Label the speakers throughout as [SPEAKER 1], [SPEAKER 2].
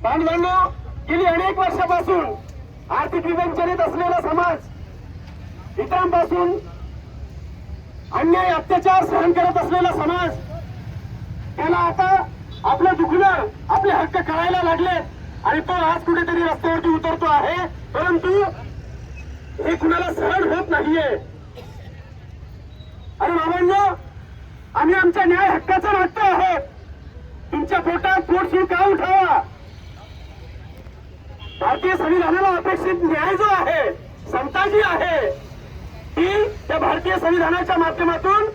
[SPEAKER 1] बांधवांनो, गेली अनेक वर्षापासून आर्थिक विवंचनेत असलेला समाज, इतरांपासून अन्याय अत्याचार सहन करत असलेला समाज, त्याला आता आपलं दुखणं, आपले हक्क कळायला लागलेत आणि तो आज कुठेतरी रस्त्यावरती उतरतो आहे. परंतु हे कुणाला सहन होत नाहीये. अरे बाबांनो, आम्ही आमच्या न्याय हक्काचं मागतो आहोत. तुमच्या पोटात पोटसूळ का उठावा? भारतीय संविधानाला अपेक्षित न्याय जो आहे, समता जी आहे, ती त्या भारतीय संविधानाच्या माध्यमातून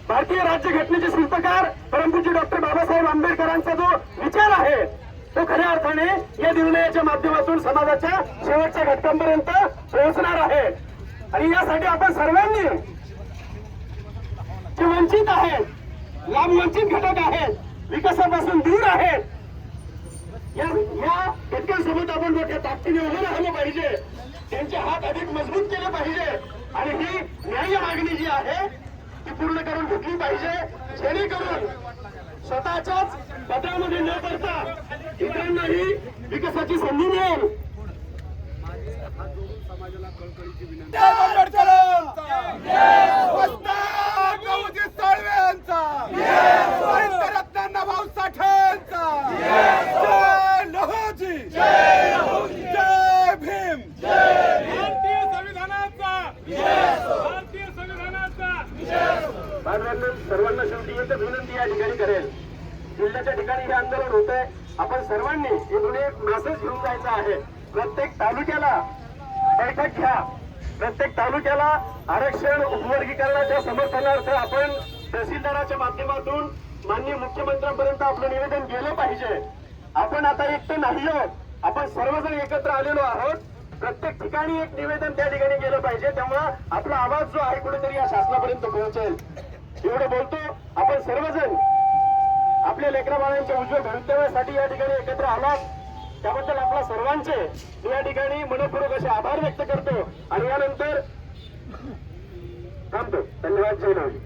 [SPEAKER 1] भारतीय राज्यघटनेचे शिल्पकार परमपूज्य डॉक्टर बाबासाहेब आंबेडकरांचा जो विचार आहे तो खऱ्या अर्थाने या निर्णयाच्या माध्यमातून समाजाच्या शेवटच्या घटकांपर्यंत पोहोचणार आहे. आणि यासाठी आपण सर्वांनी जे वंचित आहेत, लाभवंचित घटक आहेत, विकासापासून दूर आहेत, या घटकांसोबत आपण मोठ्या ताकदीने उभं राहिलं पाहिजे. त्यांचे हात अधिक मजबूत केले पाहिजे आणि ही न्याय्य मागणी जी आहे ती पूर्ण करून घेतली पाहिजे, जेणेकरून स्वतःच्याच पत्रामध्ये न पडता इतरांनाही विकासाची संधी मिळेल. सर्वांना शेवटी एकच विनंती या ठिकाणी करेल, जिल्ह्याच्या ठिकाणी हे आंदोलन होत आहे, आपण सर्वांनी इथून एक मेसेज घेऊन जायचा आहे. प्रत्येक तालुक्याला बैठक घ्या, प्रत्येक तालुक्याला आरक्षण उपवर्गीकरणाच्या समर्थनार्थ आपण तहसीलदाराच्या माध्यमातून माननीय मुख्यमंत्र्यांपर्यंत आपलं निवेदन गेलं पाहिजे. आपण आता एकटे नाही आहोत, आपण सर्वजण एकत्र आलेलो आहोत. प्रत्येक ठिकाणी एक निवेदन त्या ठिकाणी गेलं पाहिजे, तेव्हा आपला आवाज जो आहे कुठेतरी या शासनापर्यंत पोहोचेल. एवढं बोलतो, आपण सर्वजण आपल्या लेकरा बाळांच्या उज्ज्वल भवितव्यासाठी या ठिकाणी एकत्र आलात, त्याबद्दल आपल्या सर्वांचे मी या ठिकाणी मनपूर्वक असे आभार व्यक्त करतो आणि यानंतर थांबतो. धन्यवाद. जय माऊली.